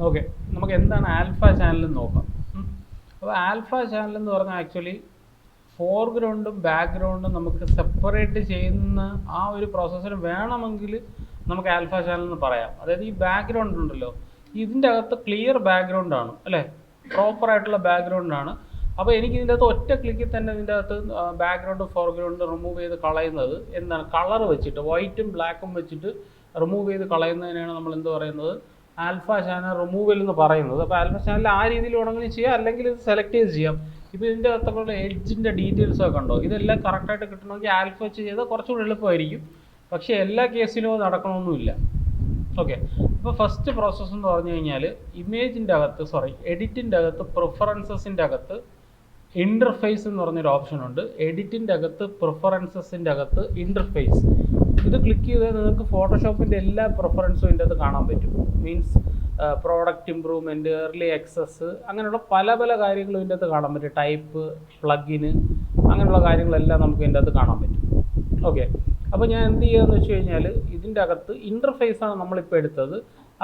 Okay, നമുക്ക് എന്താണ് alpha channel എന്ന് നോക്കാം. അപ്പോൾ ആൽഫ ചാനൽ എന്ന് പറഞ്ഞാൽ ആക്ച്വലി ഫോർഗ്രൗണ്ടും ബാക്ക്ഗ്രൗണ്ടും നമുക്ക് സെപ്പറേറ്റ് ചെയ്യുന്ന ആ ഒരു പ്രോസസ്സിന് വേണമെങ്കിൽ നമുക്ക് ആൽഫ ചാനൽ എന്ന് പറയാം. അതായത് ഈ ബാക്ക്ഗ്രൗണ്ട് ഉണ്ടല്ലോ, ഇതിൻ്റെ അകത്ത് ക്ലിയർ ബാക്ക്ഗ്രൗണ്ടാണ് അല്ലേ, പ്രോപ്പറായിട്ടുള്ള ബാക്ക്ഗ്രൗണ്ടാണ്. അപ്പോൾ എനിക്ക് ഇതിൻ്റെ അകത്ത് ഒറ്റ ക്ലിക്കിൽ തന്നെ ഇതിൻ്റെ അകത്ത് ബാക്ക്ഗ്രൗണ്ട് ഫോർഗ്രൗണ്ട് റിമൂവ് ചെയ്ത് കളയുന്നത് എന്താണ്, കളർ വെച്ചിട്ട് വൈറ്റും ബ്ലാക്കും വെച്ചിട്ട് റിമൂവ് ചെയ്ത് കളയുന്നതിനാണ് നമ്മൾ എന്ത് പറയുന്നത്, ആൽഫ ചാനൽ റിമൂവൽ എന്ന് പറയുന്നത്. അപ്പോൾ ആൽഫ ചാനൽ ആ രീതിയിൽ വേണമെങ്കിലും ചെയ്യാം, അല്ലെങ്കിൽ ഇത് സെലക്ട് ചെയ്ത് ചെയ്യാം. ഇപ്പോൾ ഇതിൻ്റെ അകത്തുള്ള എഡ്ജിൻ്റെ ഡീറ്റെയിൽസ് ഒക്കെ ഉണ്ടോ, ഇതെല്ലാം കറക്റ്റായിട്ട് കിട്ടണമെങ്കിൽ ആൽഫ വെച്ച് ചെയ്താൽ കുറച്ചുകൂടി എളുപ്പമായിരിക്കും. പക്ഷേ എല്ലാ കേസിലും അത് നടക്കണമെന്നില്ല. ഓക്കെ, അപ്പോൾ ഫസ്റ്റ് പ്രോസസ്സ് എന്ന് പറഞ്ഞു കഴിഞ്ഞാൽ ഇമേജിൻ്റെ അകത്ത് എഡിറ്റിൻ്റെ അകത്ത് പ്രിഫറൻസസിൻ്റെ അകത്ത് ഇൻ്റർഫേസ് എന്ന് പറഞ്ഞൊരു ഓപ്ഷൻ ഉണ്ട്. എഡിറ്റിൻ്റെ അകത്ത് പ്രിഫറൻസസിൻ്റെ അകത്ത് ഇൻ്റർഫേസ്, ഇത് ക്ലിക്ക് ചെയ്താൽ നിങ്ങൾക്ക് ഫോട്ടോഷോപ്പിൻ്റെ എല്ലാ പ്രിഫറൻസും ഇതിൻ്റെ അകത്ത് കാണാൻ പറ്റും. Means product improvement, early access, അങ്ങനെയുള്ള പല പല കാര്യങ്ങളും ഇതിൻ്റെ അകത്ത് കാണാൻ പറ്റും. ടൈപ്പ്, പ്ലഗിന്, അങ്ങനെയുള്ള കാര്യങ്ങളെല്ലാം നമുക്ക് ഇതിൻ്റെ അകത്ത് കാണാൻ പറ്റും. ഓക്കെ, അപ്പോൾ ഞാൻ എന്ത് ചെയ്യുകയെന്ന് വെച്ച് കഴിഞ്ഞാൽ ഇതിൻ്റെ അകത്ത് ഇൻ്റർഫേസാണ് നമ്മളിപ്പോൾ എടുത്തത്.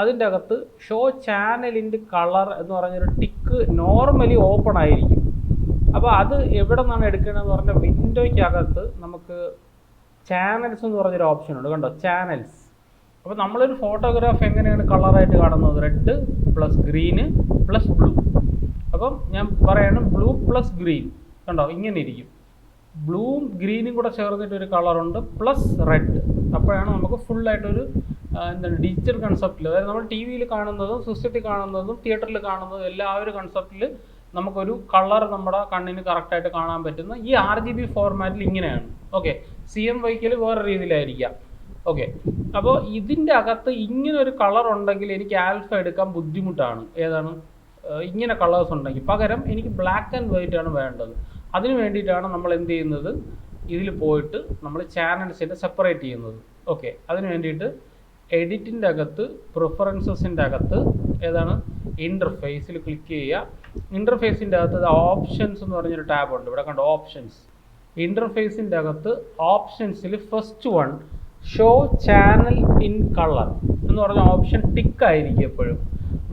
അതിൻ്റെ അകത്ത് ഷോ ചാനലിൻ്റെ കളർ എന്ന് പറഞ്ഞൊരു ടിക്ക് നോർമലി ഓപ്പൺ ആയിരിക്കും. അപ്പോൾ അത് എവിടെ നിന്നാണ് എടുക്കേണ്ടതെന്ന് പറഞ്ഞാൽ വിൻഡോയ്ക്കകത്ത് നമുക്ക് ചാനൽസ് എന്ന് പറഞ്ഞൊരു ഓപ്ഷൻ ഉണ്ട്, കണ്ടോ, ചാനൽസ്. അപ്പോൾ നമ്മളൊരു ഫോട്ടോഗ്രാഫ് എങ്ങനെയാണ് കളറായിട്ട് കാണുന്നത്, red plus green plus blue. അപ്പം ഞാൻ പറയണം ബ്ലൂ പ്ലസ് ഗ്രീൻ, കണ്ടോ ഇങ്ങനെ ഇരിക്കും. ബ്ലൂവും ഗ്രീനും കൂടെ ചേർന്നിട്ടൊരു കളറുണ്ട് പ്ലസ് റെഡ്. അപ്പോഴാണ് നമുക്ക് ഫുള്ളായിട്ടൊരു എന്താണ് ഡിജിറ്റൽ കൺസെപ്റ്റിൽ, അതായത് നമ്മൾ ടി വിയിൽ കാണുന്നതും സിസ്റ്റത്തിൽ കാണുന്നതും തിയേറ്ററിൽ കാണുന്നതും എല്ലാ ഒരു കൺസെപ്റ്റിൽ നമുക്കൊരു കളർ നമ്മുടെ കണ്ണിന് കറക്റ്റായിട്ട് കാണാൻ പറ്റുന്ന ഈ RGB ഫോർമാറ്റിൽ ഇങ്ങനെയാണ്. ഓക്കെ, CMYK വേറെ രീതിയിലായിരിക്കാം. ഓക്കെ, അപ്പോൾ ഇതിൻ്റെ അകത്ത് ഇങ്ങനെ ഒരു കളർ ഉണ്ടെങ്കിൽ എനിക്ക് ആൽഫ എടുക്കാൻ ബുദ്ധിമുട്ടാണ്. ഏതാണ്, ഇങ്ങനെ കളേഴ്സ് ഉണ്ടെങ്കിൽ പകരം എനിക്ക് ബ്ലാക്ക് ആൻഡ് വൈറ്റ് ആണ് വേണ്ടത്. അതിന് വേണ്ടിയിട്ടാണ് നമ്മൾ എന്ത് ചെയ്യുന്നത്, ഇതിൽ പോയിട്ട് നമ്മൾ ചാനൽസിൻ്റെ സെപ്പറേറ്റ് ചെയ്യുന്നത്. ഓക്കെ, അതിന് വേണ്ടിയിട്ട് എഡിറ്റിൻ്റെ അകത്ത് പ്രിഫറൻസസിൻ്റെ അകത്ത് ഏതാണ് ഇൻ്റർഫേസിൽ ക്ലിക്ക് ചെയ്യുക. ഇൻ്റർഫേസിൻ്റെ അകത്ത് ഓപ്ഷൻസ് എന്ന് പറഞ്ഞൊരു ടാബ് ഉണ്ട്, ഇവിടെ കണ്ടോ ഓപ്ഷൻസ്. ഇൻ്റർഫേസിൻ്റെ അകത്ത് ഓപ്ഷൻസിൽ first one show channel in colour എന്ന് പറഞ്ഞ ഓപ്ഷൻ ടിക്കായിരിക്കും എപ്പോഴും.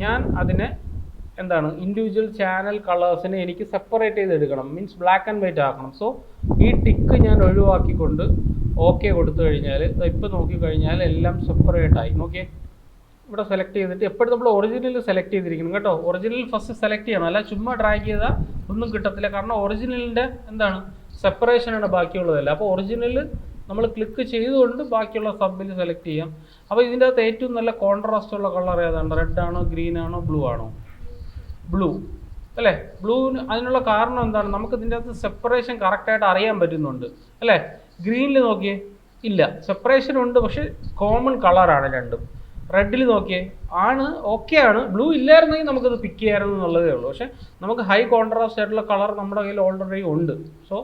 ഞാൻ അതിനെ എന്താണ് ഇൻഡിവിജ്വൽ ചാനൽ കളേഴ്സിനെ എനിക്ക് സെപ്പറേറ്റ് ചെയ്തെടുക്കണം, മീൻസ് ബ്ലാക്ക് ആൻഡ് വൈറ്റ് ആക്കണം. സോ ഈ ടിക്ക് ഞാൻ ഒഴിവാക്കിക്കൊണ്ട് ഓക്കെ കൊടുത്തു കഴിഞ്ഞാൽ ഇപ്പോൾ നോക്കിക്കഴിഞ്ഞാൽ എല്ലാം സെപ്പറേറ്റ് ആയി. നോക്കിയേ, ഇവിടെ സെലക്ട് ചെയ്തിട്ട് എപ്പോഴും നമ്മൾ ഒറിജിനൽ സെലക്ട് ചെയ്തിരിക്കണം കേട്ടോ. ഒറിജിനൽ ഫസ്റ്റ് സെലക്ട് ചെയ്യണം, അല്ല ചുമ്മാ ഡ്രാഗ് ചെയ്താൽ ഒന്നും കിട്ടത്തില്ല. കാരണം ഒറിജിനലിൻ്റെ എന്താണ് സെപ്പറേഷനാണ് ബാക്കിയുള്ളതല്ല. അപ്പോൾ ഒറിജിനൽ നമ്മൾ ക്ലിക്ക് ചെയ്തുകൊണ്ട് ബാക്കിയുള്ള സബ്ബിൽ സെലക്ട് ചെയ്യാം. അപ്പോൾ ഇതിൻ്റെ അകത്ത് ഏറ്റവും നല്ല കോൺട്രാസ്റ്റ് ഉള്ള കളർ ഏതാണ്, റെഡ് ആണോ ഗ്രീൻ ആണോ ബ്ലൂ ആണോ, ബ്ലൂ അല്ലേ. ബ്ലൂവിന് അതിനുള്ള കാരണം എന്താണ്, നമുക്ക് ഇതിൻ്റെ അകത്ത് സെപ്പറേഷൻ കറക്റ്റായിട്ട് അറിയാൻ പറ്റുന്നുണ്ട് അല്ലേ. ഗ്രീനിൽ നോക്കിയേ ഇല്ല, സെപ്പറേഷൻ ഉണ്ട് പക്ഷേ കോമൺ കളറാണ് രണ്ടും. റെഡിൽ നോക്കിയേ ആണ്, ഓക്കെ ആണ്. ബ്ലൂ ഇല്ലായിരുന്നെങ്കിൽ നമുക്കത് പിക്ക് ചെയ്യാമായിരുന്നു എന്നുള്ളതേ ഉള്ളൂ. പക്ഷേ നമുക്ക് ഹൈ കോൺട്രാസ്റ്റ് ആയിട്ടുള്ള കളർ നമ്മുടെ കയ്യിൽ ഓൾറെഡി ഉണ്ട്. സോ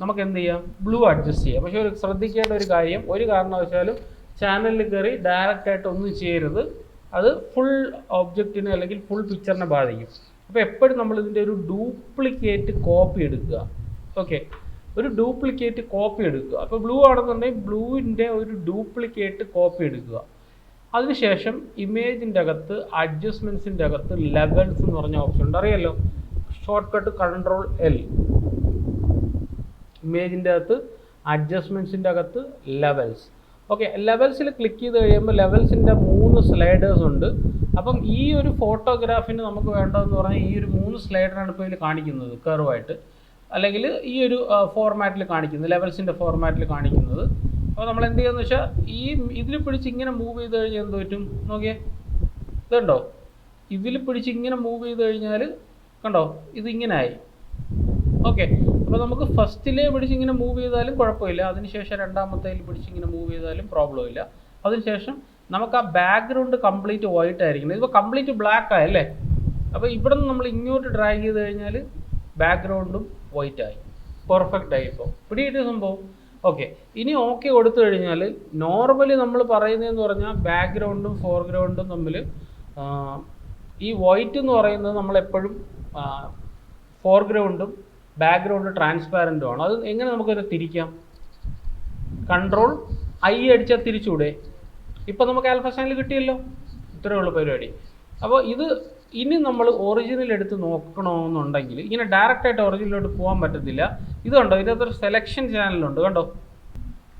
നമുക്ക് എന്ത് ചെയ്യാം, ബ്ലൂ അഡ്ജസ്റ്റ് ചെയ്യാം. പക്ഷേ ഒരു ശ്രദ്ധിക്കേണ്ട ഒരു കാര്യം, ഒരു കാരണവശാലും ചാനലിൽ കയറി ഡയറക്റ്റായിട്ട് ഒന്നും ചെയ്യരുത്. അത് ഫുൾ ഒബ്ജക്റ്റിനെ അല്ലെങ്കിൽ ഫുൾ പിക്ചറിനെ ബാധിക്കും. അപ്പോൾ എപ്പോഴും നമ്മൾ ഇതിൻ്റെ ഒരു ഡ്യൂപ്ലിക്കേറ്റ് കോപ്പി എടുക്കുക. ഓക്കെ, ഒരു ഡ്യൂപ്ലിക്കേറ്റ് കോപ്പി എടുക്കുക. അപ്പോൾ ബ്ലൂ ആണെന്നുണ്ടെങ്കിൽ ബ്ലൂവിൻ്റെ ഒരു ഡ്യൂപ്ലിക്കേറ്റ് കോപ്പി എടുക്കുക. അതിനുശേഷം ഇമേജിൻ്റെ അകത്ത് അഡ്ജസ്റ്റ്മെൻറ്റ്സിൻ്റെ അകത്ത് ലെവൽസ് എന്ന് പറഞ്ഞ ഓപ്ഷൻ ഉണ്ട്, അറിയാലോ. Short cut Ctrl+L. ഇമേജിൻ്റെ അകത്ത് അഡ്ജസ്റ്റ്മെൻറ്റ്സിൻ്റെ അകത്ത് ലെവൽസ്. ഓക്കെ, ലെവൽസിൽ ക്ലിക്ക് ചെയ്ത് കഴിയുമ്പോൾ ലെവൽസിൻ്റെ 3 സ്ലൈഡേഴ്സ് ഉണ്ട്. അപ്പം ഈ ഒരു ഫോട്ടോഗ്രാഫിന് നമുക്ക് വേണ്ടതെന്ന് പറഞ്ഞാൽ ഈ ഒരു 3 സ്ലൈഡറാണ് ഇപ്പോൾ ഇതിൽ കാണിക്കുന്നത് കർവായിട്ട്, അല്ലെങ്കിൽ ഈ ഒരു ഫോർമാറ്റിൽ കാണിക്കുന്നത്, ലെവൽസിൻ്റെ ഫോർമാറ്റിൽ കാണിക്കുന്നത്. അപ്പോൾ നമ്മൾ എന്ത് ചെയ്യുകയെന്ന് വെച്ചാൽ ഇതിൽ പിടിച്ച് ഇങ്ങനെ മൂവ് ചെയ്ത് കഴിഞ്ഞാൽ എന്ത് പറ്റും നോക്കിയേ, ഇതുണ്ടോ, ഇതിൽ പിടിച്ച് ഇങ്ങനെ മൂവ് ചെയ്ത് കഴിഞ്ഞാൽ കണ്ടോ ഇതിങ്ങനെ ആയി. ഓക്കെ, അപ്പോൾ നമുക്ക് ഫസ്റ്റിലേ പിടിച്ച് ഇങ്ങനെ മൂവ് ചെയ്താലും കുഴപ്പമില്ല, അതിനുശേഷം രണ്ടാമത്തേൽ പിടിച്ച് ഇങ്ങനെ മൂവ് ചെയ്താലും പ്രോബ്ലം ഇല്ല. അതിനുശേഷം നമുക്ക് ആ ബാക്ക്ഗ്രൗണ്ട് കംപ്ലീറ്റ് വൈറ്റ് ആയിരിക്കണം. ഇതിപ്പോൾ കംപ്ലീറ്റ് ബ്ലാക്ക് ആയല്ലേ. അപ്പോൾ ഇവിടെ നിന്ന് നമ്മൾ ഇങ്ങോട്ട് ഡ്രാഗ് ചെയ്ത് കഴിഞ്ഞാൽ ബാക്ക്ഗ്രൗണ്ടും വൈറ്റ് ആയി, പെർഫെക്റ്റ് ആയി. ഇപ്പോൾ പിടികിട്ടിയ സംഭവം. ഓക്കെ, ഇനി ഓക്കെ കൊടുത്തു കഴിഞ്ഞാൽ നോർമലി നമ്മൾ പറയുന്നതെന്ന് പറഞ്ഞാൽ ബാക്ക്ഗ്രൗണ്ടും ഫോർഗ്രൗണ്ടും തമ്മിൽ ഈ വൈറ്റ് എന്ന് പറയുന്നത് നമ്മളെപ്പോഴും ഫോർഗ്രൗണ്ടും ബാക്ക്ഗ്രൗണ്ട് ട്രാൻസ്പാരൻറ്റും ആണ്. അത് എങ്ങനെ നമുക്കത് തിരിക്കാം, Ctrl+I അടിച്ചാൽ തിരിച്ചൂടെ. ഇപ്പം നമുക്ക് ആൽഫ ചാനൽ കിട്ടിയല്ലോ, ഇത്രയേ ഉള്ളൂ പരിപാടി. അപ്പോൾ ഇത് ഇനി നമ്മൾ ഒറിജിനൽ എടുത്ത് നോക്കണമെന്നുണ്ടെങ്കിൽ ഇങ്ങനെ ഡയറക്റ്റായിട്ട് ഒറിജിനലോട്ട് പോകാൻ പറ്റത്തില്ല. ഇത് കണ്ടോ, ഇതിനകത്തൊരു സെലക്ഷൻ ചാനലുണ്ട് കണ്ടോ,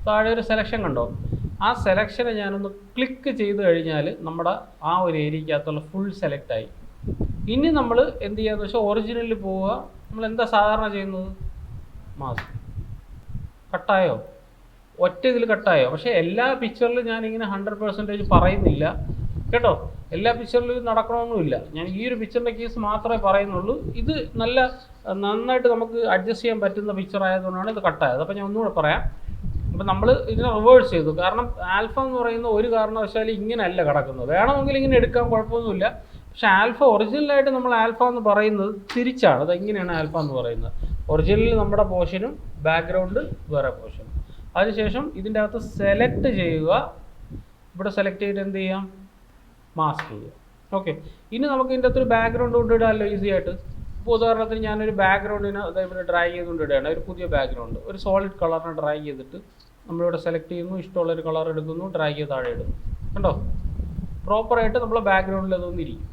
താഴെ ഒരു സെലക്ഷൻ കണ്ടോ. ആ സെലക്ഷനെ ഞാനൊന്ന് ക്ലിക്ക് ചെയ്ത് കഴിഞ്ഞാൽ നമ്മുടെ ആ ഒരു ഏരിയക്കകത്തുള്ള ഫുൾ സെലക്റ്റായി. ഇനി നമ്മൾ എന്ത് ചെയ്യാന്ന് വെച്ചാൽ ഒറിജിനലിൽ പോവുക. നമ്മൾ എന്താ സാധാരണ ചെയ്യുന്നത്, മാസ്ക് കട്ടായോ, ഒറ്റ ഇതിൽ കട്ടായോ. പക്ഷേ എല്ലാ പിക്ചറിലും ഞാനിങ്ങനെ 100% പറയുന്നില്ല കേട്ടോ, എല്ലാ പിക്ചറിലും ഇത് നടക്കണമെന്നുമില്ല. ഞാൻ ഈ ഒരു പിക്ചറിൻ്റെ കേസ് മാത്രമേ പറയുന്നുള്ളൂ. ഇത് നന്നായിട്ട് നമുക്ക് അഡ്ജസ്റ്റ് ചെയ്യാൻ പറ്റുന്ന പിക്ചർ ആയതുകൊണ്ടാണ് ഇത് കട്ടായത്. അപ്പോൾ ഞാൻ ഒന്നുകൂടെ പറയാം. അപ്പം നമ്മൾ ഇതിനെ റിവേഴ്സ് ചെയ്തു. കാരണം ആൽഫ എന്ന് പറയുന്ന ഒരു കാരണവശാലും ഇങ്ങനെയല്ല കിടക്കുന്നത്. വേണമെങ്കിൽ ഇങ്ങനെ എടുക്കാൻ കുഴപ്പമൊന്നുമില്ല. പക്ഷെ ആൽഫ ഒറിജിനലായിട്ട് നമ്മൾ ആൽഫ എന്ന് പറയുന്നത് തിരിച്ചാണ്. അത് എങ്ങനെയാണ് ആൽഫ എന്ന് പറയുന്നത്, ഒറിജിനലിൽ നമ്മുടെ പോർഷനും ബാക്ക്ഗ്രൗണ്ട് വേറെ പോർഷനും. അതിനുശേഷം ഇതിൻ്റെ അകത്ത് സെലക്ട് ചെയ്യുക. ഇവിടെ സെലക്ട് ചെയ്തിട്ട് എന്ത് ചെയ്യാം, മാസ്ക് ചെയ്യുക. ഓക്കെ, ഇനി നമുക്ക് ഇതിൻ്റെ അകത്തൊരു ബാക്ക്ഗ്രൗണ്ട് കൊണ്ടിടാമല്ലോ ഈസി ആയിട്ട്. ഇപ്പോൾ ഉദാഹരണത്തിന് ഞാനൊരു ബാക്ക്ഗ്രൗണ്ടിന് ഇവിടെ ഡ്രാഗ് ചെയ്തുകൊണ്ട് ഇടുകയാണ്, ഒരു പുതിയ ബാക്ക്ഗ്രൗണ്ട്, ഒരു സോളിഡ് കളറിനെ ഡ്രാഗ് ചെയ്തിട്ട് നമ്മളിവിടെ സെലക്ട് ചെയ്യുന്നു, ഇഷ്ടമുള്ളൊരു കളർ എടുക്കുന്നു, ഡ്രാഗ് ചെയ്ത് താഴെ ഇടുന്നു. കണ്ടോ, പ്രോപ്പറായിട്ട് നമ്മൾ ബാക്ക്ഗ്രൗണ്ടിൽ അതൊന്നും ഇരിക്കും.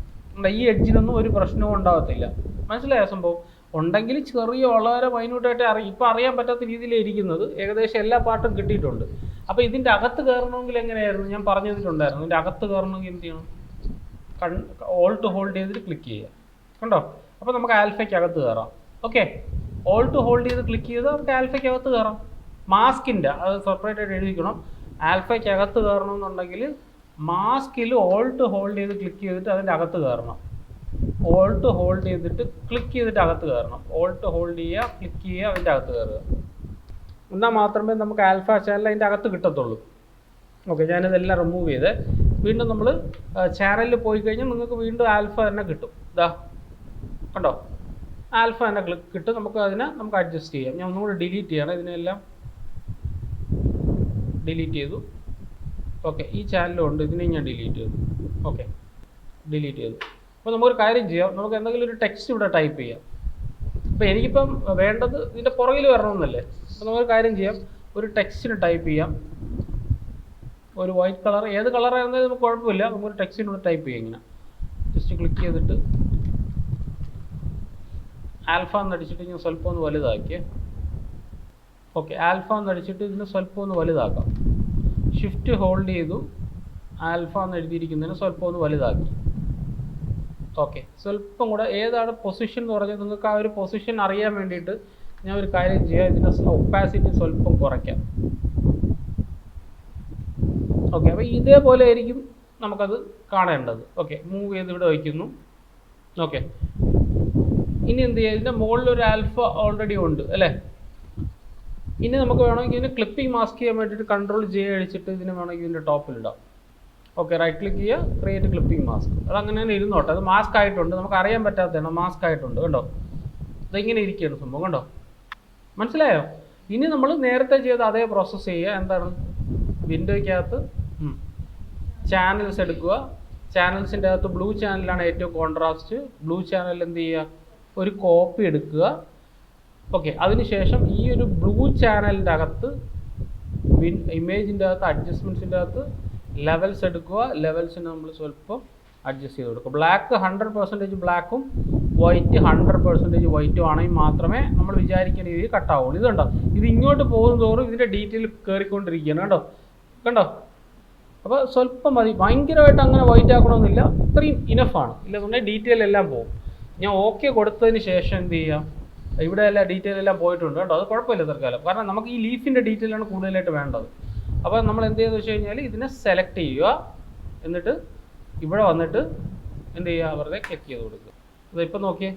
ഈ എഡ്ജിനൊന്നും ഒരു പ്രശ്നവും ഉണ്ടാകത്തില്ല. മനസ്സിലായ സംഭവം? ഉണ്ടെങ്കിൽ ചെറിയ വളരെ മൈന്യൂട്ടായിട്ട് ഇപ്പം അറിയാൻ പറ്റാത്ത രീതിയിലാണ് ഇരിക്കുന്നത്. ഏകദേശം എല്ലാ പാട്ടും കിട്ടിയിട്ടുണ്ട്. അപ്പോൾ ഇതിൻ്റെ അകത്ത് കയറണമെങ്കിൽ എങ്ങനെയായിരുന്നു, ഞാൻ പറഞ്ഞു തന്നിട്ടുണ്ടായിരുന്നു. ഇതിൻ്റെ അകത്ത് കയറണമെങ്കിൽ എന്ത് ചെയ്യണം, ഓൾട്ട് ഹോൾഡ് ചെയ്തിട്ട് ക്ലിക്ക് ചെയ്യുക. കണ്ടോ, അപ്പോൾ നമുക്ക് ആൽഫയ്ക്ക് അകത്ത് കയറാം. ഓക്കെ, ഓൾട്ട് ഹോൾഡ് ചെയ്ത് ക്ലിക്ക് ചെയ്ത് നമുക്ക് ആൽഫയ്ക്ക് അകത്ത് കയറാം. മാസ്കിൻ്റെ അത് സെപ്പറേറ്റ് ആയിട്ട് എഴുതിക്കണം. ആൽഫയ്ക്ക് അകത്ത് കയറണമെന്നുണ്ടെങ്കിൽ മാസ്കിൽ ഓൾട്ട് ഹോൾഡ് ചെയ്ത് ക്ലിക്ക് ചെയ്തിട്ട് അതിൻ്റെ അകത്ത് കയറണം. ഓൾട്ട് ഹോൾഡ് ചെയ്തിട്ട് ക്ലിക്ക് ചെയ്തിട്ട് അകത്ത് കയറണം. ഓൾട്ട് ഹോൾഡ് ചെയ്യുക, ക്ലിക്ക് ചെയ്യുക, അതിൻ്റെ അകത്ത് കയറുക. എന്നാൽ മാത്രമേ നമുക്ക് ആൽഫ ചാനൽ അതിൻ്റെ അകത്ത് കിട്ടത്തുള്ളൂ. ഓക്കെ, ഞാനിതെല്ലാം റിമൂവ് ചെയ്ത് വീണ്ടും നമ്മൾ ചാനലിൽ പോയി കഴിഞ്ഞാൽ നിങ്ങൾക്ക് വീണ്ടും ആൽഫ തന്നെ കിട്ടും. ഇതാ കണ്ടോ, ആൽഫ തന്നെ കിട്ടും. നമുക്ക് അഡ്ജസ്റ്റ് ചെയ്യാം. ഞാൻ ഒന്നുകൂടി ഡിലീറ്റ് ചെയ്യണം. ഇതിനെല്ലാം ഡിലീറ്റ് ചെയ്തു. ഓക്കെ, ഈ ചാനലും ഉണ്ട്, ഇതിനെ ഞാൻ ഡിലീറ്റ് ചെയ്തു. ഓക്കെ, ഡിലീറ്റ് ചെയ്തു. അപ്പോൾ നമുക്കൊരു കാര്യം ചെയ്യാം, നമുക്ക് എന്തെങ്കിലും ഒരു ടെക്സ്റ്റ് ഇവിടെ ടൈപ്പ് ചെയ്യാം. അപ്പോൾ എനിക്കിപ്പം വേണ്ടത് ഇതിൻ്റെ പുറകിൽ വരണമെന്നല്ലേ. അപ്പോൾ നമുക്കൊരു കാര്യം ചെയ്യാം, ഒരു ടെക്സ്റ്റിന് ടൈപ്പ് ചെയ്യാം. ഒരു വൈറ്റ് കളർ, ഏത് കളറായിരുന്നാലും നമുക്ക് കുഴപ്പമില്ല. നമുക്കൊരു ടെക്സ്റ്റിനൂടെ ടൈപ്പ് ചെയ്യാം. ഇങ്ങനെ ജസ്റ്റ് ക്ലിക്ക് ചെയ്തിട്ട് ആൽഫ എന്നടിച്ചിട്ട് ഞാൻ സ്വല്പം ഒന്ന് വലുതാക്കിയേ. ഓക്കെ, ആൽഫ എന്നടിച്ചിട്ട് ഇതിന് സ്വല്പം ഒന്ന് വലുതാക്കാം. ഷിഫ്റ്റ് ഹോൾഡ് ചെയ്തു, ആൽഫ എന്ന് എഴുതിയിരിക്കുന്നതിന് സ്വല്പം ഒന്ന് വലുതാക്കി. ഓക്കെ, സ്വല്പം കൂടെ ഏതാണ് പൊസിഷൻ എന്ന് പറഞ്ഞാൽ നിങ്ങൾക്ക് ആ ഒരു പൊസിഷൻ അറിയാൻ വേണ്ടിയിട്ട് ഞാൻ ഒരു കാര്യം ചെയ്യാം, ഇതിൻ്റെ ഒപ്പാസിറ്റി സ്വല്പം കുറയ്ക്കാം. ഓക്കെ, അപ്പോൾ ഇതേപോലെ ആയിരിക്കും നമുക്കത് കാണേണ്ടത്. ഓക്കെ, മൂവ് ചെയ്ത് ഇവിടെ വയ്ക്കുന്നു. ഓക്കെ, ഇനി എന്ത് ചെയ്യുക, ഇതിൻ്റെ മുകളിലൊരു ആൽഫ ഓൾറെഡി ഉണ്ട് അല്ലേ. ഇനി നമുക്ക് വേണമെങ്കിൽ ഇതിന് ക്ലിപ്പിംഗ് മാസ്ക് ചെയ്യാൻ വേണ്ടിയിട്ട് കൺട്രോൾ J അടിച്ചിട്ട് ഇതിന് വേണമെങ്കിൽ ഇതിൻ്റെ ടോപ്പിലിടാം. ഓക്കെ, റൈറ്റ് ക്ലിക്ക് ചെയ്യുക, ക്രിയേറ്റ് ക്ലിപ്പിംഗ് മാസ്ക്. അത് അങ്ങനെ തന്നെ ഇരുന്നോട്ടെ. അത് മാസ്ക് ആയിട്ടുണ്ട്, നമുക്ക് അറിയാൻ പറ്റാത്തതാണ്, മാസ്ക് ആയിട്ടുണ്ട്. കണ്ടോ, ഇതിങ്ങനെ ഇരിക്കുകയാണ് സംഭവം. കണ്ടോ, മനസ്സിലായോ? ഇനി നമ്മൾ നേരത്തെ ചെയ്ത അതേ പ്രോസസ്സ് ചെയ്യുക. എന്താണ്, വിൻഡോയ്ക്കകത്ത് ചാനൽസ് എടുക്കുക. ചാനൽസിൻ്റെ അകത്ത് ബ്ലൂ ചാനലാണ് ഏറ്റവും കോൺട്രാസ്റ്റ്. ബ്ലൂ ചാനൽ എന്ത് ചെയ്യുക, ഒരു കോപ്പി എടുക്കുക. ഓക്കെ, അതിനുശേഷം ഈ ഒരു ബ്ലൂ ചാനലിൻ്റെ അകത്ത് ഇമേജിൻ്റെ അകത്ത് അഡ്ജസ്റ്റ്മെൻറ്റ്സിൻ്റെ അകത്ത് ലെവൽസ് എടുക്കുക. ലെവൽസിന് നമ്മൾ സ്വല്പം അഡ്ജസ്റ്റ് ചെയ്ത് കൊടുക്കുക. ബ്ലാക്ക് 100% ബ്ലാക്കും വൈറ്റ് 100% വൈറ്റും ആണെങ്കിൽ മാത്രമേ നമ്മൾ വിചാരിക്കുന്ന രീതിയിൽ കട്ടാവുള്ളൂ. ഇതുണ്ടോ, ഇത് ഇങ്ങോട്ട് പോകും തോറും ഇതിൻ്റെ ഡീറ്റെയിൽ കയറിക്കൊണ്ടിരിക്കുകയാണ്. കണ്ടോ കണ്ടോ, അപ്പോൾ സ്വല്പം മതി, ഭയങ്കരമായിട്ട് അങ്ങനെ വൈറ്റ് ആക്കണമെന്നില്ല, ഇത്രയും ഇനഫാണ്. ഇല്ലെന്നുണ്ടെങ്കിൽ ഡീറ്റെയിൽ എല്ലാം പോകും. ഞാൻ ഓക്കെ കൊടുത്തതിന് ശേഷം എന്ത് ചെയ്യാം, ഇവിടെ എല്ലാം ഡീറ്റെയിൽ എല്ലാം പോയിട്ടുണ്ട് കേട്ടോ, അത് കുഴപ്പമില്ല തൽക്കാലം. കാരണം നമുക്ക് ഈ ലീഫിൻ്റെ ഡീറ്റെയിലാണ് കൂടുതലായിട്ട് വേണ്ടത്. അപ്പോൾ നമ്മൾ എന്ത് ചെയ്യുന്നത് വെച്ച് കഴിഞ്ഞാൽ ഇതിനെ സെലക്ട് ചെയ്യുക, എന്നിട്ട് ഇവിടെ വന്നിട്ട് എന്ത് ചെയ്യുക, വെറുതെ ക്ലിക്ക് ചെയ്ത് കൊടുക്കുക. അതിപ്പോൾ നോക്കിയേ,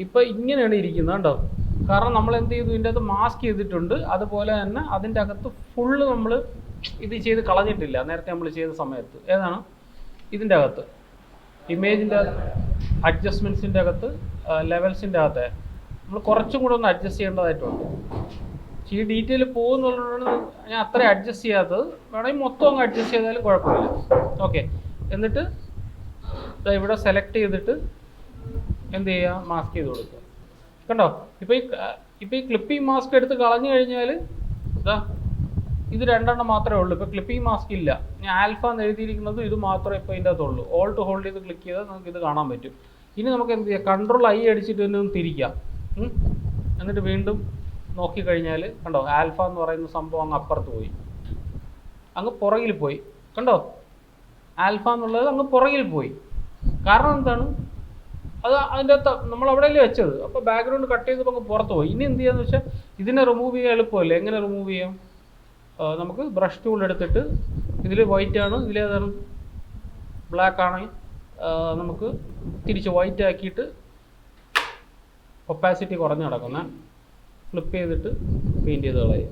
ഇപ്പോൾ ഇങ്ങനെയാണ് ഇരിക്കുന്നത് കേട്ടോ. കാരണം നമ്മൾ എന്ത് ചെയ്തു, ഇതിൻ്റെ അകത്ത് മാസ്ക് ചെയ്തിട്ടുണ്ട്. അതുപോലെ തന്നെ അതിൻ്റെ അകത്ത് ഫുള്ള് നമ്മൾ ഇത് ചെയ്ത് കളഞ്ഞിട്ടില്ല നേരത്തെ നമ്മൾ ചെയ്ത സമയത്ത്. ഏതാണ്, ഇതിൻ്റെ അകത്ത് ഇമേജിൻ്റെ അഡ്ജസ്റ്റ്മെൻറ്റ്സിൻ്റെ അകത്ത് ലെവൽസിൻ്റെ അകത്ത് നമ്മൾ കുറച്ചും കൂടെ ഒന്ന് അഡ്ജസ്റ്റ് ചെയ്യേണ്ടതായിട്ടുണ്ട്. ഈ ഡീറ്റെയിൽ പോകുന്നുള്ളതുകൊണ്ടാണ് ഞാൻ അത്ര അഡ്ജസ്റ്റ് ചെയ്യാത്തത്. വേണമെങ്കിൽ മൊത്തം അങ്ങ് അഡ്ജസ്റ്റ് ചെയ്താലും കുഴപ്പമില്ല. ഓക്കെ, എന്നിട്ട് ഇവിടെ സെലക്ട് ചെയ്തിട്ട് എന്ത് ചെയ്യുക, മാസ്ക് ചെയ്ത് കൊടുക്കുക. കണ്ടോ, ഇപ്പോൾ ഈ ക്ലിപ്പിംഗ് മാസ്ക് എടുത്ത് കളഞ്ഞു കഴിഞ്ഞാൽ ഇതാ ഇത് രണ്ടെണ്ണം മാത്രമേ ഉള്ളൂ. ഇപ്പോൾ ക്ലിപ്പിംഗ് മാസ്ക് ഇല്ല. ഞാൻ ആൽഫ എന്ന് എഴുതിയിരിക്കുന്നത് ഇത് മാത്രമേ ഇപ്പോൾ ഇതിൻ്റെ അകത്തുള്ളൂ. ഓൾട്ട് ഹോൾഡ് ചെയ്ത് ക്ലിക്ക് ചെയ്താൽ നമുക്ക് ഇത് കാണാൻ പറ്റും. ഇനി നമുക്ക് എന്ത് ചെയ്യാം, കൺട്രോൾ ഐ അടിച്ചിട്ട് തന്നെ ഒന്ന് തിരിക്കാം. എന്നിട്ട് വീണ്ടും നോക്കിക്കഴിഞ്ഞാൽ കണ്ടോ, ആൽഫ എന്ന് പറയുന്ന സംഭവം അങ്ങ് അപ്പുറത്ത് പോയി, അങ്ങ് പുറകിൽ പോയി. കണ്ടോ, ആൽഫ എന്നുള്ളത് അങ്ങ് പുറകിൽ പോയി. കാരണം എന്താണ്, അത് അതിൻ്റെ അകത്ത് നമ്മൾ അവിടെയല്ലേ വെച്ചത്. അപ്പോൾ ബാക്ക്ഗ്രൗണ്ട് കട്ട് ചെയ്തപ്പോൾ അങ്ങ് പുറത്ത് പോയി. ഇനി എന്ത് ചെയ്യാന്ന് വെച്ചാൽ ഇതിനെ റിമൂവ് ചെയ്യാൻ എളുപ്പമല്ലേ. എങ്ങനെ റിമൂവ് ചെയ്യാം? നമുക്ക് ബ്രഷ് ടൂൾ എടുത്തിട്ട് ഇതിൽ വൈറ്റ് ആണ്, ഇതിലേതാണ് ബ്ലാക്ക് ആണെങ്കിൽ നമുക്ക് തിരിച്ച് വൈറ്റ് ആക്കിയിട്ട് ഒപ്പാസിറ്റി കുറഞ്ഞ് കിടക്കുന്ന ഫ്ലിപ്പ് ചെയ്തിട്ട് പെയിൻറ്റ് ചെയ്ത് കളയുക.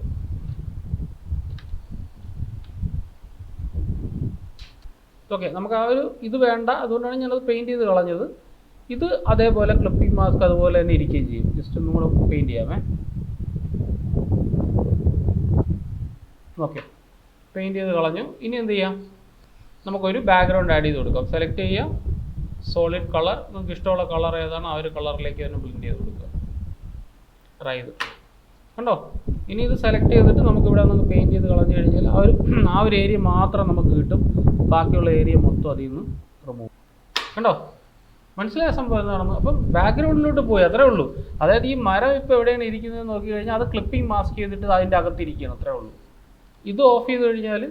ഓക്കെ, നമുക്ക് ആ ഒരു ഇത് വേണ്ട, അതുകൊണ്ടാണ് ഞാനത് പെയിൻറ്റ് ചെയ്ത് കളഞ്ഞത്. ഇത് അതേപോലെ ക്ലിപ്പിംഗ് മാസ്ക് അതുപോലെ തന്നെ ഇരിക്കുകയും ചെയ്യും. ജസ്റ്റ് ഒന്നും കൂടെ പെയിൻറ്റ് ചെയ്യാമേ. ഓക്കെ, പെയിൻറ്റ് ചെയ്ത് കളഞ്ഞു. ഇനി എന്ത് ചെയ്യാം, നമുക്കൊരു ബാക്ക്ഗ്രൗണ്ട് ആഡ് ചെയ്ത് കൊടുക്കാം. സെലക്ട് ചെയ്യാം, സോളിഡ് കളർ, നിങ്ങൾക്ക് ഇഷ്ടമുള്ള കളർ ഏതാണ് ആ ഒരു കളറിലേക്ക് തന്നെ ബ്ലെൻഡ് ചെയ്ത് കൊടുക്കുക. ട്രൈ ചെയ്ത് കണ്ടോ. ഇനി ഇത് സെലക്ട് ചെയ്തിട്ട് നമുക്ക് ഇവിടെ നമുക്ക് പെയിൻറ്റ് ചെയ്ത് കളഞ്ഞു കഴിഞ്ഞാൽ ആ ഒരു ഏരിയ മാത്രം നമുക്ക് കിട്ടും. ബാക്കിയുള്ള ഏരിയ മൊത്തം അതിൽ നിന്ന് റിമൂവ്. കണ്ടോ, മനസ്സിലായ സംഭവം എന്താണെന്ന്. അപ്പം ബാക്ക്ഗ്രൗണ്ടിലോട്ട് പോയി, അത്രേ ഉള്ളൂ. അതായത് ഈ മരം ഇപ്പോൾ എവിടെയാണ് ഇരിക്കുന്നത് നോക്കി കഴിഞ്ഞാൽ അത് ക്ലിപ്പിംഗ് മാസ്ക് ചെയ്തിട്ട് അതിൻ്റെ അകത്തിരിക്കുകയാണ്, അത്രേ ഉള്ളൂ. ഇത് ഓഫ് ചെയ്ത് കഴിഞ്ഞാൽ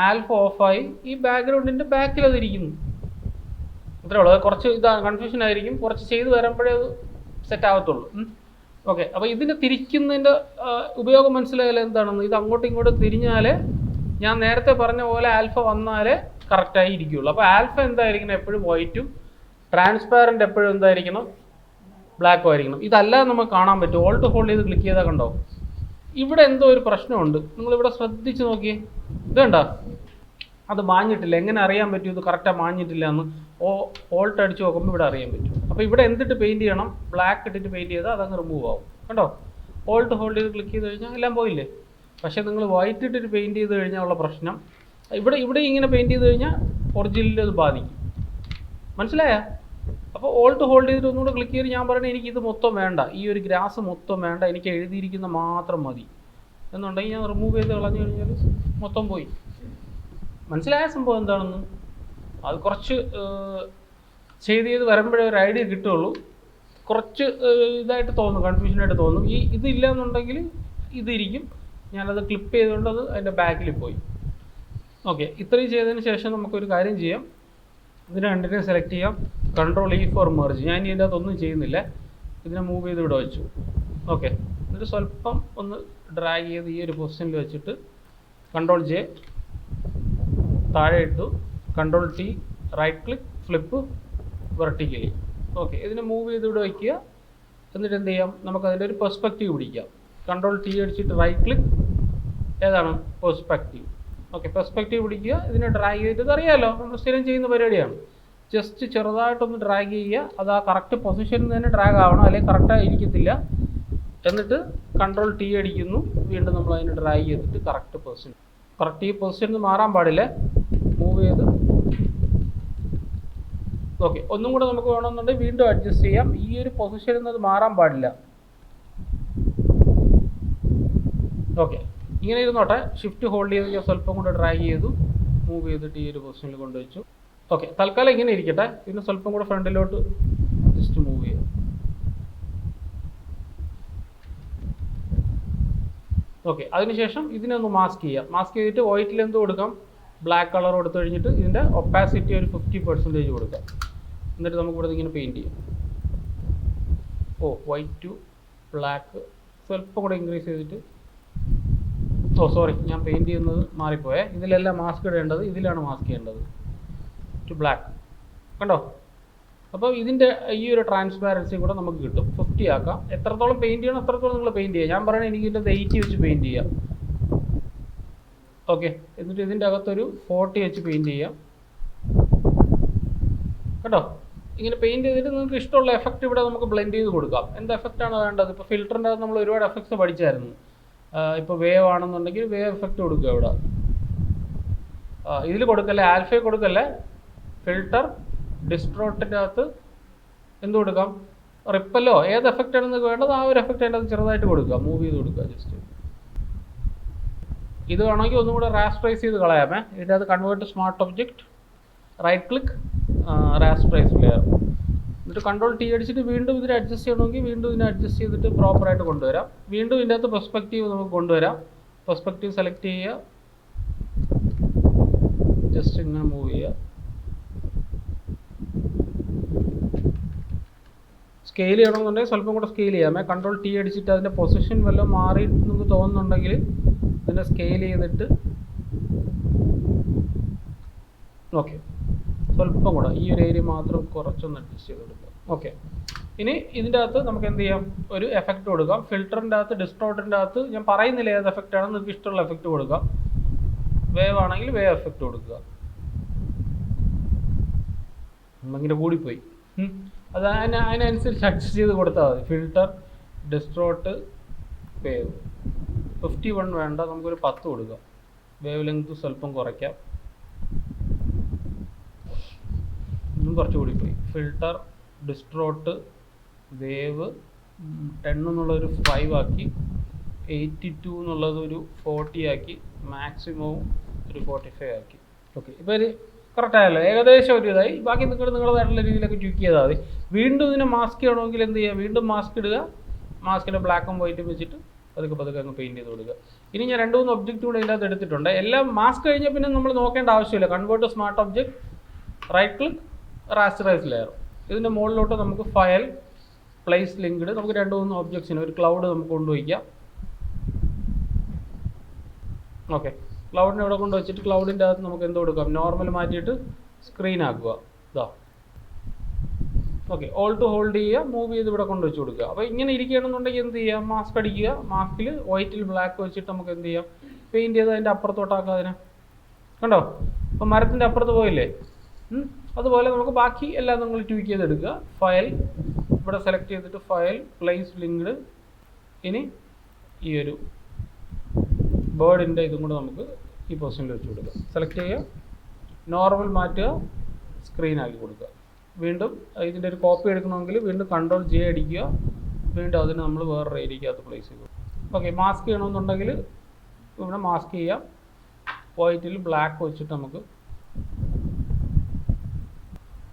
ആൽഫ ഓഫായി ഈ ബാക്ക്ഗ്രൗണ്ടിൻ്റെ ബാക്കിൽ അതിരിക്കുന്നു, അത്രേ ഉള്ളൂ. അത് കുറച്ച് ഇതാണ്, കൺഫ്യൂഷൻ ആയിരിക്കും. കുറച്ച് ചെയ്ത് വരുമ്പോഴേ അത് സെറ്റ് ആകത്തുള്ളൂ. ഓക്കെ, അപ്പോൾ ഇതിന് തിരിക്കുന്നതിൻ്റെ ഉപയോഗം മനസ്സിലായാലും എന്താണെന്ന്. ഇത് അങ്ങോട്ടും ഇങ്ങോട്ടും തിരിഞ്ഞാലേ ഞാൻ നേരത്തെ പറഞ്ഞ പോലെ ആൽഫ വന്നാലേ കറക്റ്റായി ഇരിക്കുകയുള്ളൂ. അപ്പോൾ ആൽഫ എന്തായിരിക്കണം, എപ്പോഴും വൈറ്റും, ട്രാൻസ്പാരൻ്റ് എപ്പോഴും എന്തായിരിക്കണം, ബ്ലാക്കും ആയിരിക്കണം. ഇതല്ലാതെ നമുക്ക് കാണാൻ പറ്റും. ഓൾട്ട് ഹോൾഡ് ചെയ്ത് ക്ലിക്ക് ചെയ്താൽ കണ്ടോ, ഇവിടെ എന്തോ ഒരു പ്രശ്നമുണ്ട്. നിങ്ങളിവിടെ ശ്രദ്ധിച്ച് നോക്കിയേ, ഇത് കണ്ടോ, അത് മാഞ്ഞിട്ടില്ല. എങ്ങനെ അറിയാൻ പറ്റും ഇത് കറക്റ്റാണ് മാഞ്ഞിട്ടില്ല എന്ന്? ഓൾട്ട് അടിച്ച് നോക്കുമ്പോൾ ഇവിടെ അറിയാൻ പറ്റും. അപ്പോൾ ഇവിടെ എന്തിട്ട് പെയിൻറ്റ് ചെയ്യണം, ബ്ലാക്ക് ഇട്ടിട്ട് പെയിൻറ്റ് ചെയ്താൽ അതങ്ങ് റിമൂവ് ആവും. കണ്ടോ, ഓൾട്ട് ഹോൾഡ് ചെയ്ത് ക്ലിക്ക് ചെയ്ത് കഴിഞ്ഞാൽ എല്ലാം പോയില്ലേ. പക്ഷേ നിങ്ങൾ വൈറ്റ് ഇട്ടിട്ട് പെയിൻറ്റ് ചെയ്ത് കഴിഞ്ഞാൽ ഉള്ള പ്രശ്നം, ഇവിടെ ഇങ്ങനെ പെയിൻറ്റ് ചെയ്ത് കഴിഞ്ഞാൽ ഒറിജിനലിൽ അത് ബാധിക്കും. മനസ്സിലായോ? അപ്പോൾ ഓൾട്ട് ഹോൾഡ് ചെയ്തിട്ട് ഒന്നുകൂടെ ക്ലിക്ക് ചെയ്ത് ഞാൻ പറയുന്നത് എനിക്കിത് മൊത്തം വേണ്ട, ഈ ഒരു ഗ്രാസ് മൊത്തം വേണ്ട, എനിക്ക് എഴുതിയിരിക്കുന്ന മാത്രം മതി എന്നുണ്ടെങ്കിൽ ഞാൻ റിമൂവ് ചെയ്ത് കളഞ്ഞു കഴിഞ്ഞാൽ മൊത്തം പോയി. മനസ്സിലായ സംഭവം എന്താണെന്ന്? അത് കുറച്ച് ചെയ്ത് വരുമ്പോഴേ ഒരു ഐഡിയ കിട്ടുള്ളൂ. കുറച്ച് ഇതായിട്ട് തോന്നും, കൺഫ്യൂഷനായിട്ട് തോന്നും. ഇതില്ല എന്നുണ്ടെങ്കിൽ ഇതിരിക്കും. ഞാനത് ക്ലിപ്പ് ചെയ്തുകൊണ്ട് അത് അതിൻ്റെ ബാക്കിൽ പോയി. ഓക്കെ, ഇത്രയും ചെയ്തതിന് ശേഷം നമുക്കൊരു കാര്യം ചെയ്യാം. ഇതിനെ രണ്ടിനെ സെലക്ട് ചെയ്യാം, കൺട്രോൾ ഇ ഫോർ മെർജ്. ഞാൻ ഇതിൻ്റെ അകത്തൊന്നും ചെയ്യുന്നില്ല, ഇതിനെ മൂവ് ചെയ്ത് ഇവിടെ വെച്ചു. ഓക്കെ, എന്നിട്ട് സ്വല്പം ഒന്ന് ഡ്രാഗ് ചെയ്ത് ഈ ഒരു പൊസിഷനിൽ വെച്ചിട്ട് കൺട്രോൾ ജെ താഴെ ഇട്ടു, control T right click flip vertically. Okay, ഇതിനെ മൂവ് ചെയ്ത് ഇവിടെ വയ്ക്കുക. എന്നിട്ട് എന്ത് ചെയ്യാം, നമുക്കതിൻ്റെ ഒരു പെർസ്പെക്റ്റീവ് പിടിക്കാം. കൺട്രോൾ ടി അടിച്ചിട്ട് റൈറ്റ് ക്ലിക്ക്, ഏതാണ് പെർസ്പെക്റ്റീവ്. ഓക്കെ, പെർസ്പെക്റ്റീവ് പിടിക്കുക, ഇതിനെ ഡ്രാഗ് ചെയ്തിട്ട്, ഇതറിയാമല്ലോ നമ്മൾ സ്ഥിരം ചെയ്യുന്ന പരിപാടിയാണ്. ജസ്റ്റ് ചെറുതായിട്ടൊന്ന് ഡ്രാഗ് ചെയ്യുക, അത് ആ കറക്റ്റ് പൊസിഷനിൽ തന്നെ ഡ്രാഗ് ആവണം, അല്ലെങ്കിൽ കറക്റ്റായി ഇരിക്കത്തില്ല. എന്നിട്ട് കൺട്രോൾ ടി അടിക്കുന്നു, വീണ്ടും നമ്മൾ അതിനെ ഡ്രാഗ് ചെയ്തിട്ട് കറക്റ്റ് ഈ പൊസിഷനിൽ മാറാൻ പാടില്ല, മൂവ് ചെയ്ത്. ഓക്കെ, ഒന്നും കൂടെ നമുക്ക് വേണമെന്നുണ്ടെങ്കിൽ വീണ്ടും അഡ്ജസ്റ്റ് ചെയ്യാം. ഈ ഒരു പൊസിഷനിൽ നിന്ന് അത് മാറാൻ പാടില്ല. ഓക്കെ, ഇങ്ങനെ ഇരുന്നോട്ടെ. ഷിഫ്റ്റ് ഹോൾഡ് ചെയ്ത് ഞാൻ സ്വല്പം കൂടെ ഡ്രാഗ് ചെയ്തു, മൂവ് ചെയ്തിട്ട് ഈ ഒരു പൊസിഷനിൽ കൊണ്ടുവച്ചു. ഓക്കെ, തൽക്കാലം ഇങ്ങനെ ഇരിക്കട്ടെ. പിന്നെ സ്വല്പം കൂടെ ഫ്രണ്ടിലോട്ട് ജസ്റ്റ് മൂവ് ചെയ്യാം. ഓക്കെ, അതിനുശേഷം ഇതിനെ ഒന്ന് മാസ്ക് ചെയ്യാം. മാസ്ക് ചെയ്തിട്ട് വൈറ്റിൽ എന്ത് കൊടുക്കാം, ബ്ലാക്ക് കളർ കൊടുത്തു കഴിഞ്ഞിട്ട് ഇതിൻ്റെ ഒപ്പാസിറ്റി ഒരു 50% കൊടുക്കാം. എന്നിട്ട് നമുക്ക് ഇവിടെ ഇങ്ങനെ പെയിൻറ്റ് ചെയ്യാം. വൈറ്റ് ടു ബ്ലാക്ക് സ്വല്പം കൂടെ ഇൻക്രീസ് ചെയ്തിട്ട്, സോറി, ഞാൻ പെയിൻറ്റ് ചെയ്യുന്നത് മാറിപ്പോയേ. ഇതിലെല്ലാം മാസ്ക് ഇടേണ്ടത് ഇതിലാണ് മാസ്ക് ചെയ്യേണ്ടത്, ടു ബ്ലാക്ക്. കണ്ടോ, അപ്പോൾ ഇതിൻ്റെ ഈ ഒരു ട്രാൻസ്പാരൻസി കൂടെ നമുക്ക് കിട്ടും. 50 ആക്കാം. എത്രത്തോളം പെയിൻറ്റ് ചെയ്യണം അത്രത്തോളം നിങ്ങൾ പെയിൻറ്റ് ചെയ്യുക. ഞാൻ പറയണത് എനിക്ക് ഇതിൻ്റെ 80 വെച്ച് പെയിൻറ്റ് ചെയ്യാം. ഓക്കെ, എന്നിട്ട് ഇതിൻ്റെ അകത്തൊരു 40 വെച്ച് പെയിൻറ്റ് ചെയ്യാം. കേട്ടോ, ഇങ്ങനെ പെയിൻറ്റ് ചെയ്തിട്ട് നിങ്ങൾക്ക് ഇഷ്ടമുള്ള എഫക്റ്റ് ഇവിടെ നമുക്ക് ബ്ലെൻഡ് ചെയ്ത് കൊടുക്കാം. എന്ത് എഫക്റ്റാണ് വേണ്ടത്? ഇപ്പോൾ ഫിൽറ്ററിൻ്റെ അകത്ത് നമ്മൾ ഒരുപാട് എഫക്ട്സ് പഠിച്ചായിരുന്നു. ഇപ്പോൾ വേവ് ആണെന്നുണ്ടെങ്കിൽ വേവ് എഫക്റ്റ് കൊടുക്കുക ഇവിടെ. ഇതിൽ കൊടുക്കല്ലേ, ആൽഫയെ കൊടുക്കല്ലേ. ഫിൽട്ടർ ഡിസ്ട്രോട്ടിൻ്റെ അകത്ത് എന്ത് കൊടുക്കാം, റിപ്പല്ലോ ഏത് എഫക്റ്റാണ് നിങ്ങൾക്ക് വേണ്ടത് ആ ഒരു എഫക്റ്റ് അതിൻ്റെ അത് ചെറുതായിട്ട് കൊടുക്കുക, മൂവ് ചെയ്ത് കൊടുക്കുക ജസ്റ്റ്. ഇത് വേണമെങ്കിൽ ഒന്നും കൂടെ റാസ്റ്ററൈസ് ചെയ്ത് കളയാമേ. ഇതിൻ്റെ അത് convert smart object, right click, rasterize layer, എന്നിട്ട് കൺട്രോൾ ടി അടിച്ചിട്ട് വീണ്ടും ഇതിനെ അഡ്ജസ്റ്റ് ചെയ്യണമെങ്കിൽ വീണ്ടും ഇതിനെ അഡ്ജസ്റ്റ് ചെയ്തിട്ട് പ്രോപ്പറായിട്ട് കൊണ്ടുവരാം. വീണ്ടും ഇതിൻ്റെ അകത്ത് പെർസ്പെക്റ്റീവ് നമുക്ക് കൊണ്ടുവരാം. പെർസ്പെക്റ്റീവ് സെലക്ട് ചെയ്യുക, ജസ്റ്റ് ഇങ്ങനെ മൂവ് ചെയ്യുക. സ്കെയിൽ ചെയ്യണമെന്നുണ്ടെങ്കിൽ സ്വല്പം കൂടെ സ്കെയിൽ ചെയ്യാമേ. കൺട്രോൾ ടി അടിച്ചിട്ട് അതിൻ്റെ പൊസിഷൻ വല്ലതും മാറിയിട്ട് നിങ്ങൾക്ക് തോന്നുന്നുണ്ടെങ്കിൽ ഇതിനെ സ്കെയിൽ ചെയ്തിട്ട് ഓക്കെ, സ്വല്പം കൂടെ ഈ ഒരു ഏരിയ മാത്രം കുറച്ചൊന്ന് അഡ്ജസ്റ്റ് ചെയ്ത് കൊടുക്കുക. ഓക്കെ, ഇനി ഇതിൻ്റെ അകത്ത് നമുക്ക് എന്ത് ചെയ്യാം, ഒരു എഫക്റ്റ് കൊടുക്കാം. ഫിൽറ്ററിൻ്റെ അകത്ത്, ഡിസ്റ്റോർട്ടിൻ്റെ അകത്ത് ഞാൻ പറയുന്നില്ല ഏത് എഫക്റ്റ് ആണ്, നിങ്ങൾക്ക് ഇഷ്ടമുള്ള എഫക്റ്റ് കൊടുക്കാം. വേവ് ആണെങ്കിൽ വേവ് എഫക്റ്റ് കൊടുക്കുക. ഇങ്ങനെ കൂടിപ്പോയി, അത് അതിനനുസരിച്ച് അഡ്ജസ്റ്റ് ചെയ്ത് കൊടുത്താൽ മതി. Filter, distort, wave. 51 വേണ്ട, നമുക്കൊരു 10 കൊടുക്കാം. വേവ് ലെങ്ത് സ്വല്പം കുറയ്ക്കാം, ഇന്നും കുറച്ച് കൂടിപ്പോയി. ഫിൽറ്റർ, ഡിസ്റ്റോർട്ട്, വേവ് 10 എന്നുള്ളൊരു 5 ആക്കി, 82 എന്നുള്ളത് ഒരു 40 ആക്കി, മാക്സിമവും ഒരു 45 ആക്കി. ഓക്കെ, ഇപ്പോൾ ഒരു കറക്റ്റ് ആയല്ലോ, ഏകദേശം ഒരു ഇതായി. ബാക്കി നിങ്ങളുടേതായിട്ടുള്ള രീതിയിലൊക്കെ ട്യൂക്ക് ചെയ്താൽ മതി. വീണ്ടും ഇതിനെ മാസ്ക് ചെയ്യണമെങ്കിൽ എന്ത് ചെയ്യുക, വീണ്ടും മാസ്ക് ഇടുക. മാസ്കിൻ്റെ ബ്ലാക്കും വൈറ്റും വെച്ചിട്ട് പതുക്കെ അങ്ങ് പെയിൻറ്റ് ചെയ്ത് കൊടുക്കുക. ഇനി ഞാൻ 2-3 ഒബ്ജക്റ്റ് കൂടെ ഇതിനകത്ത് എടുത്തിട്ടുണ്ട്. എല്ലാം മാസ്ക് കഴിഞ്ഞാൽ പിന്നെ നമ്മൾ നോക്കേണ്ട ആവശ്യമില്ല. Convert smart object, right click, rasterize layer. ഇതിൻ്റെ മുകളിലോട്ട് നമുക്ക് ഫയൽ, പ്ലേസ് ലിങ്ക്ഡ്, നമുക്ക് 2-3 ഒബ്ജക്ട്സിന് ഒരു ക്ലൗഡ് നമുക്ക് കൊണ്ടുവയ്ക്കാം. ഓക്കെ, ക്ലൗഡിനെ ഇവിടെ കൊണ്ടുവച്ചിട്ട് ക്ലൗഡിൻ്റെ അകത്ത് നമുക്ക് എന്ത് കൊടുക്കാം, നോർമൽ മാറ്റിയിട്ട് സ്ക്രീൻ ആക്കുക. ഇതാ, ഓക്കെ, ഓൾ ടു ഹോൾഡ് ചെയ്യുക, മൂവ് ചെയ്ത് ഇവിടെ കൊണ്ടുവച്ച് കൊടുക്കുക. അപ്പോൾ ഇങ്ങനെ ഇരിക്കുകയാണെന്നുണ്ടെങ്കിൽ എന്ത് ചെയ്യാം, മാസ്ക് അടിക്കുക. മാസ്കിൽ വൈറ്റിൽ ബ്ലാക്ക് വെച്ചിട്ട് നമുക്ക് എന്ത് ചെയ്യാം, പെയിൻറ്റ് ചെയ്ത് അതിൻ്റെ അപ്പുറത്തോട്ടാക്കുക. അതിനെ കണ്ടോ, അപ്പോൾ മരത്തിൻ്റെ അപ്പുറത്ത് പോയില്ലേ. അതുപോലെ നമുക്ക് ബാക്കി എല്ലാം നമ്മൾ ട്വീക്ക് ചെയ്തെടുക്കുക. ഫയൽ ഇവിടെ സെലക്ട് ചെയ്തിട്ട് ഫയൽ, പ്ലേസ് ലിങ്ക്ഡ്. ഇനി ഈ ഒരു ബേർഡിൻ്റെ ഇതും കൂടെ നമുക്ക് ഈ പൊസിഷനിൽ വെച്ച് കൊടുക്കുക. സെലക്ട് ചെയ്യുക, നോർമൽ മാറ്റുക, സ്ക്രീൻ ആക്കി കൊടുക്കുക. വീണ്ടും ഇതിൻ്റെ ഒരു കോപ്പി എടുക്കണമെങ്കിൽ വീണ്ടും കൺട്രോൾ ജെ അടിക്കുക. വീണ്ടും അതിന് നമ്മൾ വേറൊരു ഏരിയക്കകത്ത് പ്ലേസ് ചെയ്തു. ഓക്കെ, മാസ്ക് ചെയ്യണമെന്നുണ്ടെങ്കിൽ ഇവിടെ മാസ്ക് ചെയ്യാം. വൈറ്റിൽ ബ്ലാക്ക് വെച്ചിട്ട് നമുക്ക്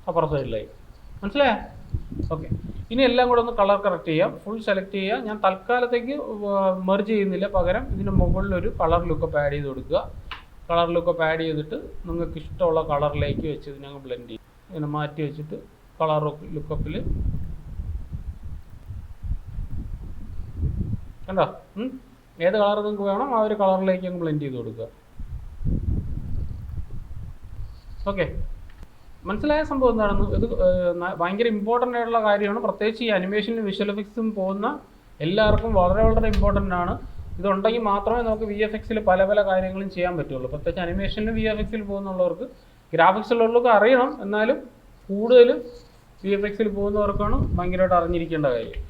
അപ്പുറ സൈഡിലായി. മനസ്സിലായേ? ഓക്കെ, ഇനി എല്ലാം കൂടെ ഒന്ന് കളർ കറക്റ്റ് ചെയ്യാം. ഫുൾ സെലക്ട് ചെയ്യുക. ഞാൻ തൽക്കാലത്തേക്ക് മെർജ് ചെയ്യുന്നില്ല, പകരം ഇതിന് മുകളിലൊരു കളർ ലുക്കപ്പ് ആഡ് ചെയ്ത് കൊടുക്കുക. കളർ ലുക്കപ്പ് ആഡ് ചെയ്തിട്ട് നിങ്ങൾക്ക് ഇഷ്ടമുള്ള കളറിലേക്ക് വെച്ച് ഇതിനങ്ങ് ബ്ലെൻഡ് ചെയ്യും. ഇങ്ങനെ മാറ്റി വെച്ചിട്ട് കളർ ലുക്കപ്പിൽ കണ്ടോ, ഏത് കളർ നിങ്ങൾക്ക് വേണം ആ ഒരു കളറിലേക്ക് അങ്ങ് ബ്ലെൻഡ് ചെയ്ത് കൊടുക്കുക. ഓക്കെ, മനസ്സിലായ സംഭവം എന്താണെന്ന്? ഇത് ഭയങ്കര ഇമ്പോർട്ടൻ്റ് ആയിട്ടുള്ള കാര്യമാണ്. പ്രത്യേകിച്ച് ഈ അനിമേഷനും വിഷ്വൽ എഫക്ട്സും പോകുന്ന എല്ലാവർക്കും വളരെ ഇമ്പോർട്ടൻ്റ് ആണ്. ഇതുണ്ടെങ്കിൽ മാത്രമേ നമുക്ക് VFX പല കാര്യങ്ങളും ചെയ്യാൻ പറ്റുള്ളൂ. പ്രത്യേകിച്ച് അനിമേഷനിലും VFX പോകുന്നുള്ളവർക്ക്, ഗ്രാഫിക്സ് ഉള്ളവർക്ക് അറിയണം, എന്നാലും കൂടുതൽ VFX പോകുന്നവർക്കാണ് ഭയങ്കരമായിട്ട് അറിഞ്ഞിരിക്കേണ്ട കാര്യം.